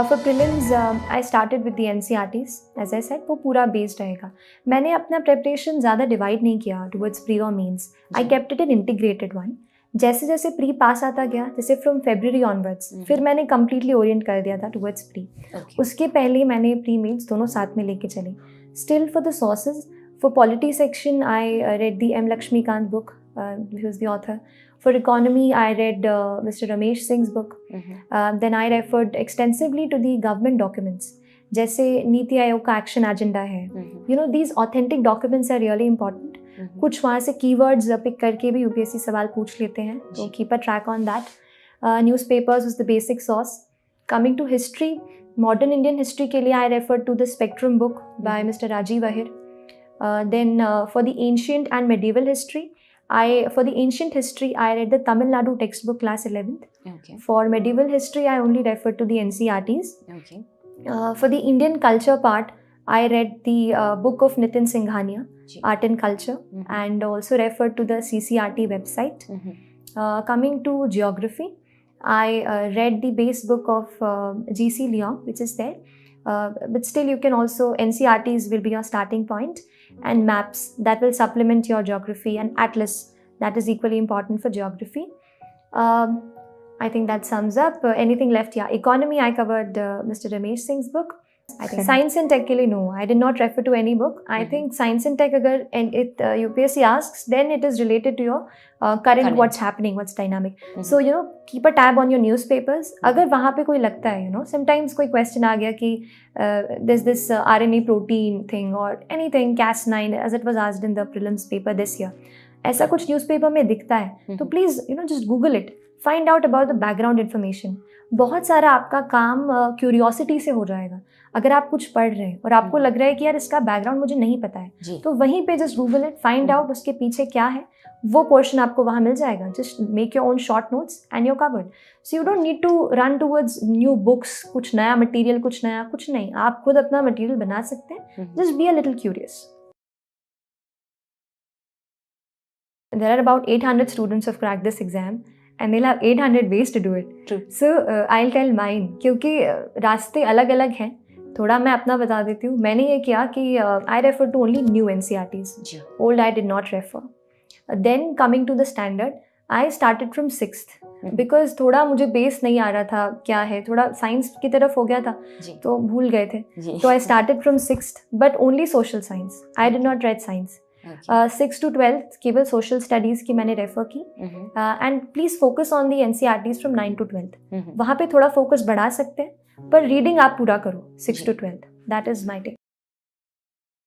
For prelims I started with the NCERTs as I said, वो पूरा based रहेगा. मैंने अपना प्रिपरेशन ज़्यादा डिवाइड नहीं किया टुवर्ड्स प्री और mains. I kept it an integrated one. जैसे जैसे प्री पास आता गया, जैसे फ्रॉम February ऑनवर्ड्स, फिर मैंने कम्प्लीटली ओरिएंट कर दिया था टुवर्ड्स प्री. उसके पहले मैंने प्री मेंस दोनों साथ में लेके चली. Still for the sources, for polity section I read the M Lakshmikant book, who is the author. For economy I read Mr. Ramesh Singh's book. Then I referred extensively to the government documents, जैसे नीति आयोग का action agenda है. You know, these authentic documents are really important. कुछ वहाँ से keywords pick करके भी UPSC सवाल पूछ लेते हैं, तो keep a track on that. Newspapers was the basic source. Coming to history, modern Indian history के लिए I referred to the Spectrum book by Mr. Rajiv Ahir. Then for the ancient and medieval history, for the ancient history I read the Tamil Nadu textbook class 11th. Okay. For medieval history I only referred to the NCERTs. Okay. For the Indian culture part I read the book of Nitin Singhania, Art and Culture, and also referred to the CCRT website. Coming to geography, I read the base book of G.C. Leong, which is there. But still you can also, NCERTs will be your starting point, and maps that will supplement your geography, and atlas that is equally important for geography. I think that sums up. Anything left? Yeah, economy I covered Mr. Ramesh Singh's book. I think science and tech के लिए no, I did not refer to any book. I think science and tech अगर UPSC asks, then it is related to your current what's happening, what's dynamic. So you know, keep a tab on your newspapers. अगर वहाँ पे कोई लगता है, you know, sometimes कोई question आ गया कि there's this RNA protein thing or anything Cas9 as it was asked in the prelims paper this year. ऐसा कुछ न्यूज़पेपर में दिखता है तो please you know just Google it, find out about the background information. बहुत सारा आपका काम क्यूरियोसिटी से हो जाएगा. अगर आप कुछ पढ़ रहे हैं और आपको लग रहा है कि यार इसका बैकग्राउंड मुझे नहीं पता है, तो वहीं पे just Google it, find out उसके पीछे क्या है, वो पोर्शन आपको वहाँ मिल जाएगा. Just make your own short notes and your covered. So you don't need to run towards new books, कुछ नया मटीरियल, कुछ नया, कुछ नहीं. आप खुद अपना मटीरियल बना सकते हैं. Just be a little curious. There are about 800 students who have cracked this exam and they'll have 800 ways to do it. True. So I'll tell mine, क्योंकि रास्ते अलग अलग हैं. थोड़ा मैं अपना बता देती हूँ. मैंने ये किया कि I refer to only new NCERTs. Old I did not refer. Then coming to the standard, I started from 6th because थोड़ा मुझे बेस नहीं आ रहा था क्या है, थोड़ा साइंस की तरफ हो गया था तो भूल गए थे. तो I started from 6th but only social science. I did not read science. 6 to 12th केवल सोशल स्टडीज़ की मैंने रेफर की. And please focus on the NCERTs from 9 to 12th. वहाँ पे थोड़ा फोकस बढ़ा सकते हैं, पर रीडिंग आप पूरा करो 6 to 12th. That is my take.